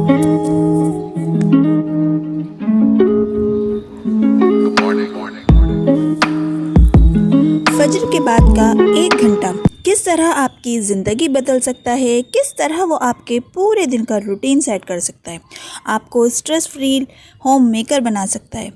फजर के बाद का 1 घंटा किस तरह आपकी ज़िंदगी बदल सकता है, किस तरह वो आपके पूरे दिन का रूटीन सेट कर सकता है, आपको स्ट्रेस फ्री होम मेकर बना सकता है।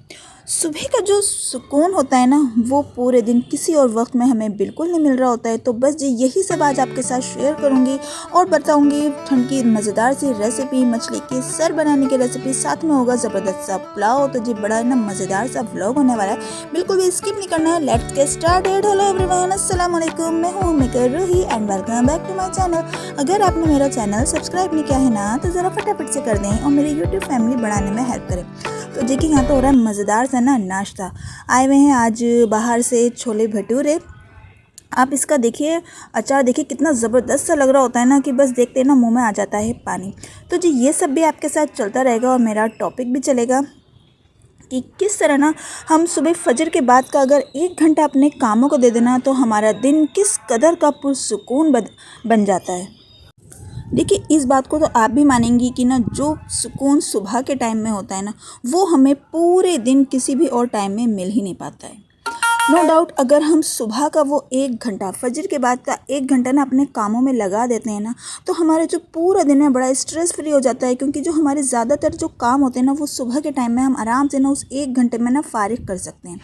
सुबह का जो सुकून होता है ना, वो पूरे दिन किसी और वक्त में हमें बिल्कुल नहीं मिल रहा होता है। तो बस जी यही सब आज आपके साथ शेयर करूँगी और बताऊँगी ठंड की मज़ेदार सी रेसिपी, मछली के सर बनाने की रेसिपी, साथ में होगा ज़बरदस्त सा पुलाव। तो जी बड़ा ना मज़ेदार सा व्लॉग होने वाला है, बिल्कुल भी स्किप नहीं करना है। Let's get started. Hello everyone, अस्सलाम वालेकुम, मैं हूँ मेकर Roohi and welcome back to my channel. अगर आपने मेरा चैनल सब्सक्राइब नहीं किया है ना, तो ज़रा फटाफट से कर दें और मेरी यूट्यूब फैमिली बढ़ाने में हेल्प करें। तो देखिए यहाँ तो हो रहा है मज़ेदार सा ना नाश्ता। आए हुए हैं आज बाहर से छोले भटूरे। आप इसका देखिए अचार, देखिए कितना ज़बरदस्त सा लग रहा होता है ना कि बस देखते ही ना मुंह में आ जाता है पानी। तो जी ये सब भी आपके साथ चलता रहेगा और मेरा टॉपिक भी चलेगा कि किस तरह ना हम सुबह फजर के बाद का अगर 1 घंटा अपने कामों को दे देना तो हमारा दिन किस कदर का पुरसुकून बन जाता है। देखिए इस बात को तो आप भी मानेंगी कि ना जो सुकून सुबह के टाइम में होता है ना, वो हमें पूरे दिन किसी भी और टाइम में मिल ही नहीं पाता है। नो डाउट अगर हम सुबह का वो 1 घंटा, फजर के बाद का 1 घंटा ना अपने कामों में लगा देते हैं ना, तो हमारा जो पूरा दिन है बड़ा स्ट्रेस फ्री हो जाता है। क्योंकि जो हमारे ज़्यादातर जो काम होते हैं ना, वो सुबह के टाइम में हम आराम से ना उस 1 घंटे में ना फारिग कर सकते हैं।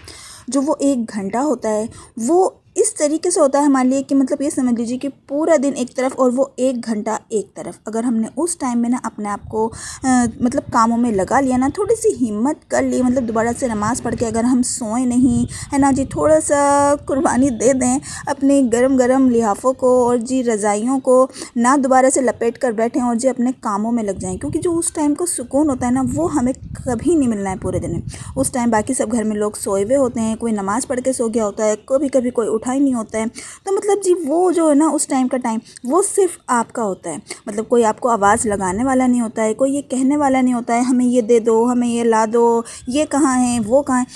जो वो 1 घंटा होता है वो इस तरीके से होता है हमारे लिए कि मतलब ये समझ लीजिए कि पूरा दिन एक तरफ और वो 1 घंटा एक तरफ। अगर हमने उस टाइम में ना अपने आप को मतलब कामों में लगा लिया ना, थोड़ी सी हिम्मत कर ली, मतलब दोबारा से नमाज़ पढ़ के अगर हम सोए नहीं है ना जी, थोड़ा सा कुर्बानी दे दें अपने गरम गरम लिहाफ़ों को और जी रज़ाइयों को, ना दोबारा से लपेट कर बैठें और जी अपने कामों में लग जाएं। क्योंकि जो उस टाइम का सुकून होता है ना, वो हमें कभी नहीं मिलना है पूरे दिन में। उस टाइम बाकी सब घर में लोग सोए हुए होते हैं, कोई नमाज़ पढ़ के सो गया होता है, कभी कभी कोई उठा ही नहीं होता है। तो मतलब जी वो जो है ना उस टाइम का टाइम वो सिर्फ आपका होता है। मतलब कोई आपको आवाज़ लगाने वाला नहीं होता है, कोई ये कहने वाला नहीं होता है हमें ये दे दो, हमें ये ला दो, ये कहाँ है वो कहाँ है।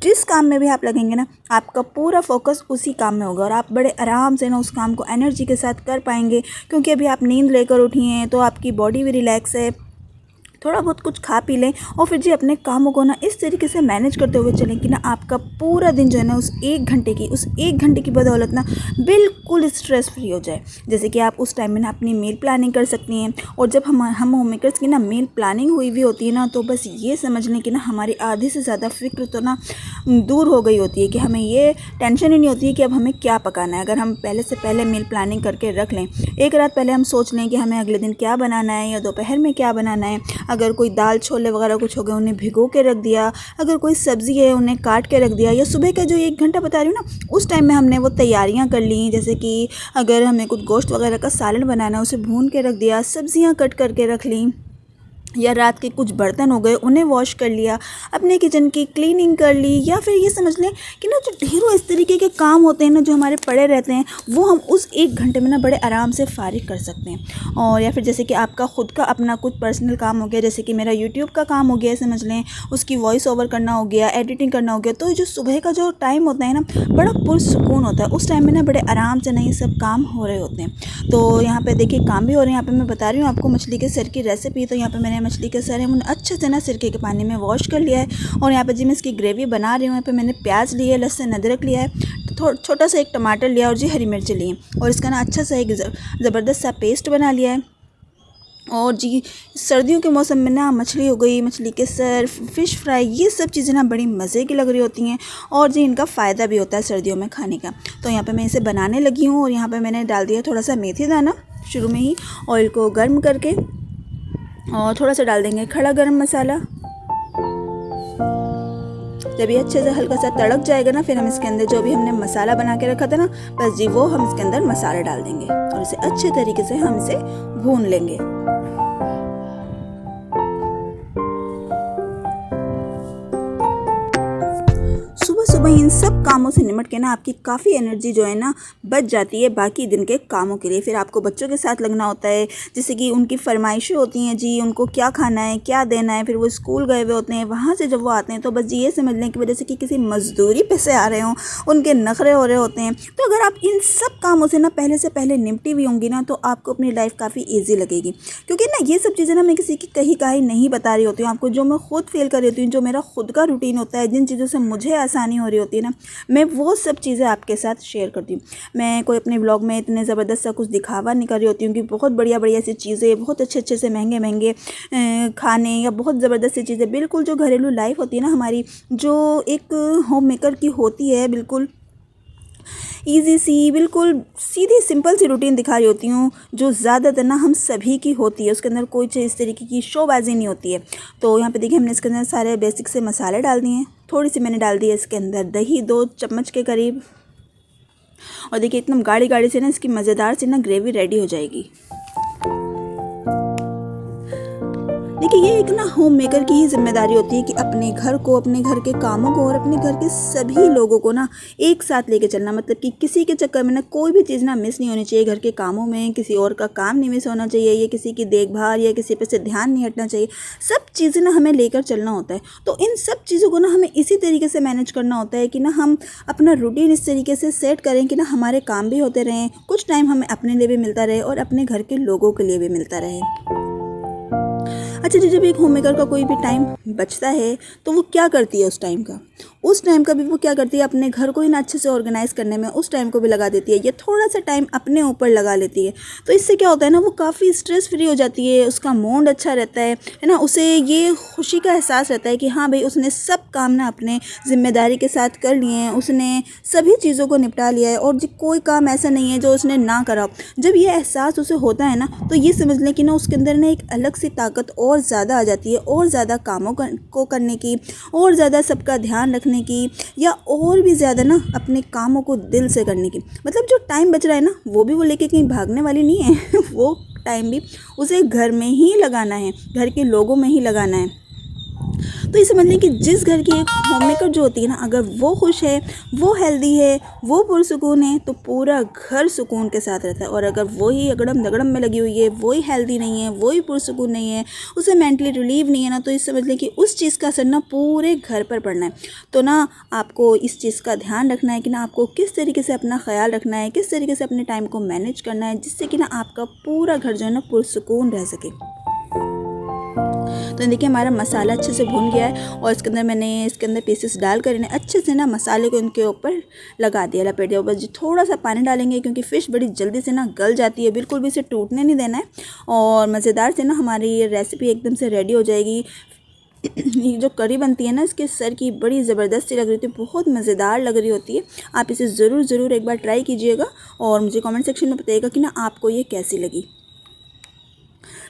जिस काम में भी आप लगेंगे ना, आपका पूरा फोकस उसी काम में होगा और आप बड़े आराम से ना उस काम को एनर्जी के साथ कर पाएंगे। क्योंकि अभी आप नींद लेकर उठी हैं तो आपकी बॉडी भी रिलैक्स है। थोड़ा बहुत कुछ खा पी लें और फिर जी अपने कामों को ना इस तरीके से मैनेज करते हुए चलें कि ना आपका पूरा दिन जो है ना उस एक घंटे की बदौलत ना बिल्कुल स्ट्रेस फ्री हो जाए। जैसे कि आप उस टाइम में ना अपनी मील प्लानिंग कर सकती हैं। और जब हम होम मेकर्स की ना मील प्लानिंग हुई हुई होती है ना, तो बस ये समझ लें कि ना हमारी आधी से ज़्यादा फिक्र तो ना दूर हो गई होती है कि हमें ये टेंशन ही नहीं होती है कि अब हमें क्या पकाना है। अगर हम पहले से पहले मील प्लानिंग करके रख लें, एक रात पहले हम सोच लें कि हमें अगले दिन क्या बनाना है या दोपहर में क्या बनाना है। अगर कोई दाल छोले वगैरह कुछ हो गए, उन्हें भिगो के रख दिया। अगर कोई सब्ज़ी है उन्हें काट के रख दिया। या सुबह का जो 1 घंटा बता रही हूँ ना, उस टाइम में हमने वो तैयारियाँ कर ली। जैसे कि अगर हमें कुछ गोश्त वगैरह का सालन बनाना है, उसे भून के रख दिया, सब्ज़ियाँ कट करके रख ली। या रात के कुछ बर्तन हो गए उन्हें वॉश कर लिया, अपने किचन की क्लीनिंग कर ली। या फिर ये समझ लें कि ना जो ढेरों इस तरीके के काम होते हैं ना जो हमारे पड़े रहते हैं, वो हम उस 1 घंटे में ना बड़े आराम से फारिग कर सकते हैं। और या फिर जैसे कि आपका खुद का अपना कुछ पर्सनल काम हो गया, जैसे कि मेरा यूट्यूब का काम हो गया समझ लें, उसकी वॉइस ओवर करना हो गया, एडिटिंग करना हो गया। तो जो सुबह का जो टाइम होता है ना, बड़ा पुरसुकून होता है। उस टाइम में ना बड़े आराम से ना ये सब काम हो रहे होते हैं। तो यहाँ पे देखिए काम भी हो रहे हैं। यहाँ पे मैं बता रही हूँ आपको मछली के सर की रेसिपी। तो यहाँ पे मैंने मछली के सर है उन्हें अच्छे से ना सिरके के पानी में वॉश कर लिया है। और यहाँ पे जी मैं इसकी ग्रेवी बना रही हूँ। यहाँ पे मैंने प्याज लिया है, लहसुन अदरक लिया है, तो छोटा सा एक टमाटर लिया और जी हरी मिर्च ली है। और इसका ना अच्छा सा एक ज़बरदस्त सा पेस्ट बना लिया है। और जी सर्दियों के मौसम में ना मछली हो गई, मछली के सर, फ़िश फ्राई, ये सब चीज़ें ना बड़ी मज़े की लग रही होती हैं। और जी इनका फ़ायदा भी होता है सर्दियों में खाने का। तो यहाँ पे मैं इसे बनाने लगी हूँ। और यहाँ पे मैंने डाल दिया थोड़ा सा मेथी दाना शुरू में ही, ऑयल को गर्म करके। और थोड़ा सा डाल देंगे खड़ा गरम मसाला। जब ये अच्छे से हल्का सा तड़क जाएगा ना, फिर हम इसके अंदर जो भी हमने मसाला बना के रखा था ना, बस जी वो हम इसके अंदर मसाला डाल देंगे और इसे अच्छे तरीके से हम इसे भून लेंगे। सुबह सुबह इन सब कामों से निपट के ना आपकी काफ़ी एनर्जी जो है ना बच जाती है बाकी दिन के कामों के लिए। फिर आपको बच्चों के साथ लगना होता है, जैसे कि उनकी फरमाइशें होती हैं जी, उनको क्या खाना है, क्या देना है। फिर वो स्कूल गए हुए होते हैं, वहाँ से जब वो आते हैं तो बस ये समझ लें कि वजह से कि किसी मजदूरी पे से आ रहे हों, उनके नखरे हो रहे होते हैं। तो अगर आप इन सब कामों से ना पहले से पहले निपटी हुई होंगी ना, तो आपको अपनी लाइफ काफ़ी ईजी लगेगी। क्योंकि ना ये सब चीज़ें ना मैं किसी की कहीं कहीं नहीं बता रही होती हूँ आपको, जो मैं खुद फील कर रही होती हूँ, जो मेरा खुद का रूटीन होता है, जिन चीज़ों से मुझे आसानी हो रही होती है ना, मैं वो सब चीज़ें आपके साथ शेयर करती हूँ। मैं कोई अपने ब्लॉग में इतने ज़बरदस्त सा कुछ दिखावा नहीं कर रही होती हूँ कि बहुत बढ़िया बढ़िया सी चीज़ें, बहुत अच्छे अच्छे से महंगे महंगे खाने या बहुत ज़बरदस्त सी चीज़ें। बिल्कुल जो घरेलू लाइफ होती है ना हमारी, जो एक होम मेकर की होती है, बिल्कुल ईजी सी, बिल्कुल सीधी सिंपल सी रूटीन दिखा रही होती हूँ, जो ज़्यादातर ना हम सभी की होती है। उसके अंदर कोई चीज़ इस तरीके की शोबाजी नहीं होती है। तो यहाँ पे देखिए हमने इसके अंदर सारे बेसिक से मसाले डाल दिए हैं। थोड़ी सी मैंने डाल दी है इसके अंदर दही, 2 चम्मच के करीब। और देखिए एकदम गाढ़ी गाढ़ी से ना इसकी मज़ेदार सी ना ग्रेवी रेडी हो जाएगी। देखिए ये एक ना होम मेकर की ही जिम्मेदारी होती है कि अपने घर को, अपने घर के कामों को और अपने घर के सभी लोगों को ना एक साथ लेके चलना। मतलब कि किसी के चक्कर में ना कोई भी चीज़ ना मिस नहीं होनी चाहिए। घर के कामों में किसी और का काम नहीं मिस होना चाहिए, या किसी की देखभाल या किसी पे से ध्यान नहीं हटना चाहिए। सब चीज़ें ना हमें लेकर चलना होता है। तो इन सब चीज़ों को ना हमें इसी तरीके से मैनेज करना होता है कि ना हम अपना रूटीन इस तरीके से सेट करें कि ना हमारे काम भी होते रहें, कुछ टाइम हमें अपने लिए भी मिलता रहे और अपने घर के लोगों के लिए भी मिलता रहे। अच्छा जी, जब एक होम मेकर का कोई भी टाइम बचता है तो वो क्या करती है उस टाइम का भी वो क्या करती है, अपने घर को ही ना अच्छे से ऑर्गेनाइज़ करने में उस टाइम को भी लगा देती है, या थोड़ा सा टाइम अपने ऊपर लगा लेती है। तो इससे क्या होता है ना, वो काफ़ी स्ट्रेस फ्री हो जाती है, उसका मूड अच्छा रहता है ना। उसे ये खुशी का एहसास रहता है कि हाँ भाई, उसने सब काम ना अपने ज़िम्मेदारी के साथ कर लिए हैं, उसने सभी चीज़ों को निपटा लिया है और जो कोई काम ऐसा नहीं है जो उसने ना करा। जब ये एहसास उसे होता है ना, तो ये समझ लें कि ना उसके अंदर ना एक अलग सी ताकत और ज़्यादा आ जाती है, और ज़्यादा कामों को करने की, और ज़्यादा सबका ध्यान रखने की, या और भी ज़्यादा ना अपने कामों को दिल से करने की। मतलब जो टाइम बच रहा है ना, वो भी वो लेके कहीं भागने वाली नहीं है वो टाइम भी उसे घर में ही लगाना है, घर के लोगों में ही लगाना है। तो ये समझ लें कि जिस घर की एक होम मेकर जो होती है ना, अगर वो खुश है, वो हेल्दी है, वो पुरसुकून है, तो पूरा घर सुकून के साथ रहता है। और अगर वही अगड़म दगड़म में लगी हुई है, वही हेल्दी नहीं है, वही पुरसुकून नहीं है, उसे मेंटली रिलीव नहीं है ना, तो ये समझ लें कि उस चीज़ का असर ना पूरे घर पर पड़ना है। तो ना आपको इस चीज़ का ध्यान रखना है कि ना आपको किस तरीके से अपना ख्याल रखना है, किस तरीके से अपने टाइम को मैनेज करना है, जिससे कि ना आपका पूरा घर जो है ना पुरसुकून रह सके। तो देखिए हमारा मसाला अच्छे से भुन गया है, और इसके अंदर मैंने इसके अंदर पीसेस डालकर इन्हें अच्छे से ना मसाले को इनके ऊपर लगा दिया, लपेट दिया। बस थोड़ा सा पानी डालेंगे क्योंकि फ़िश बड़ी जल्दी से ना गल जाती है, बिल्कुल भी इसे टूटने नहीं देना है। और मज़ेदार से ना हमारी ये रेसिपी एकदम से रेडी हो जाएगी। ये जो करी बनती है ना, इसके सर की बड़ी ज़बरदस्ती लग रही थी, बहुत मज़ेदार लग रही होती है। आप इसे ज़रूर एक बार ट्राई कीजिएगा और मुझे कमेंट सेक्शन में बताइएगा कि ना आपको ये कैसी लगी।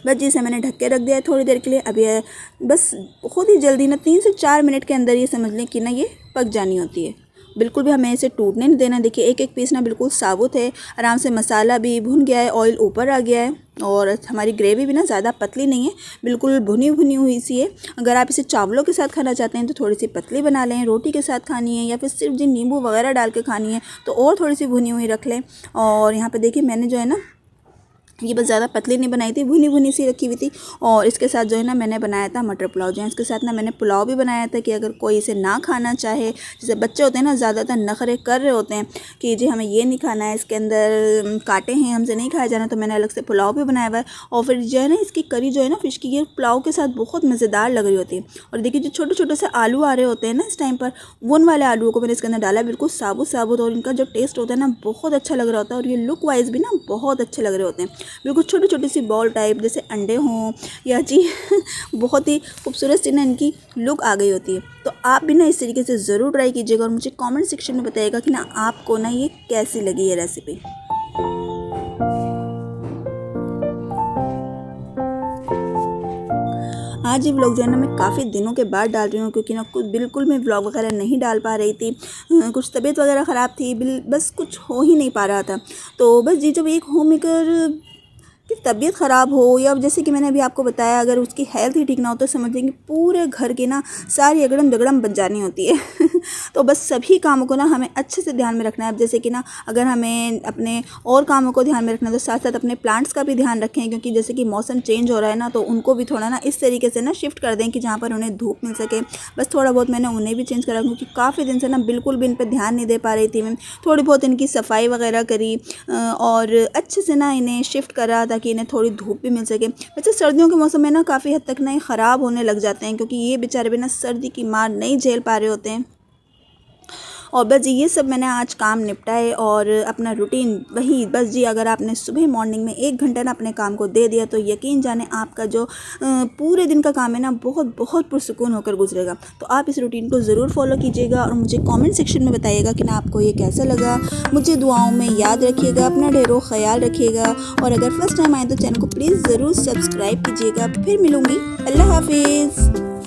बस जिसे मैंने ढक के रख दिया है थोड़ी देर के लिए। अब ये बस बहुत ही जल्दी ना 3 से 4 मिनट के अंदर ये समझ लें कि ना ये पक जानी होती है। बिल्कुल भी हमें इसे टूटने नहीं देना। देखिए एक एक पीस ना बिल्कुल साबुत है, आराम से मसाला भी भुन गया है, ऑयल ऊपर आ गया है, और हमारी ग्रेवी भी ना ज़्यादा पतली नहीं है, बिल्कुल भुनी भुनी हुई सी है। अगर आप इसे चावलों के साथ खाना चाहते हैं तो थोड़ी सी पतली बना लें, रोटी के साथ खानी है या फिर सिर्फ जी नींबू वगैरह डाल के खानी है तो और थोड़ी सी भुनी हुई रख लें। और यहाँ पर देखिए मैंने जो है ना ये बस ज़्यादा पतली नहीं बनाई थी, भुनी भुनी सी रखी हुई थी। और इसके साथ जो है ना मैंने बनाया था मटर पुलाव। जो है इसके साथ ना मैंने पुलाव भी बनाया था कि अगर कोई इसे ना खाना चाहे, जैसे बच्चे होते हैं ना ज़्यादातर नखरे कर रहे होते हैं कि जी हमें ये नहीं खाना है, इसके अंदर कांटे हैं, हमसे नहीं खाया जाना, तो मैंने अलग से पुलाव भी बनाया हुआ है। और फिर जो है ना इसकी करी जो है ना फ़िश की, ये पुलाव के साथ बहुत मज़ेदार लग रही होती है। और देखिए जो छोटे छोटे से आलू आ रहे होते हैं ना इस टाइम पर, उन वाले आलूओं को मैंने इसके अंदर डाला, बिल्कुल साबुत साबुत, और इनका जो टेस्ट होता है ना बहुत अच्छा लग रहा होता है। और ये लुक वाइज भी ना बहुत अच्छे लग रहे होते हैं, बिल्कुल छोटे छोटे सी बॉल टाइप जैसे अंडे हों या जी बहुत ही खूबसूरत सी ना इनकी लुक आ गई होती है। तो आप भी ना इस तरीके से ज़रूर ट्राई कीजिएगा और मुझे कमेंट सेक्शन में बताइएगा कि ना आपको ना ये कैसी लगी है रेसिपी। आज ये व्लॉग जो है ना मैं काफ़ी दिनों के बाद डाल रही हूँ, क्योंकि ना कुछ बिल्कुल मैं व्लॉग वगैरह नहीं डाल पा रही थी, कुछ तबीयत वगैरह ख़राब थी, बस कुछ हो ही नहीं पा रहा था। तो बस जी जब एक होम मेकर कि तबीयत ख़राब हो, या जैसे कि मैंने अभी आपको बताया अगर उसकी हेल्थ ही ठीक ना हो, तो समझेंगे पूरे घर की ना सारी अगड़म दगड़म बच जानी होती है तो बस सभी कामों को ना हमें अच्छे से ध्यान में रखना है। अब जैसे कि ना अगर हमें अपने और कामों को ध्यान में रखना है तो साथ साथ अपने प्लांट्स का भी ध्यान रखें, क्योंकि जैसे कि मौसम चेंज हो रहा है ना, तो उनको भी थोड़ा ना इस तरीके से ना शिफ्ट कर दें कि जहाँ पर उन्हें धूप मिल सके। बस थोड़ा बहुत मैंने उन्हें भी चेंज करा, क्योंकि काफ़ी दिन से ना बिल्कुल भी इन पर ध्यान नहीं दे पा रही थी मैं। थोड़ी बहुत इनकी सफाई वगैरह करी और अच्छे से ना इन्हें शिफ्ट करा ताकि इन्हें थोड़ी धूप भी मिल सके। वैसे सर्दियों के मौसम में ना काफ़ी हद तक ना ये ख़राब होने लग जाते हैं, क्योंकि ये बेचारे भी ना सर्दी की मार नहीं झेल पा रहे होते हैं। और बस जी ये सब मैंने आज काम निपटाए और अपना रूटीन वही बस जी। अगर आपने सुबह मॉर्निंग में 1 घंटा ना अपने काम को दे दिया तो यकीन जाने आपका जो पूरे दिन का काम है ना बहुत बहुत पुरसुकून होकर गुजरेगा। तो आप इस रूटीन को ज़रूर फॉलो कीजिएगा और मुझे कमेंट सेक्शन में बताइएगा कि ना आपको ये कैसा लगा। मुझे दुआओं में याद रखिएगा, अपना ढेरों ख्याल रखिएगा और अगर फर्स्ट टाइम आए तो चैनल को प्लीज़ ज़रूर सब्सक्राइब कीजिएगा। फिर मिलूँगी। अल्लाह हाफिज़।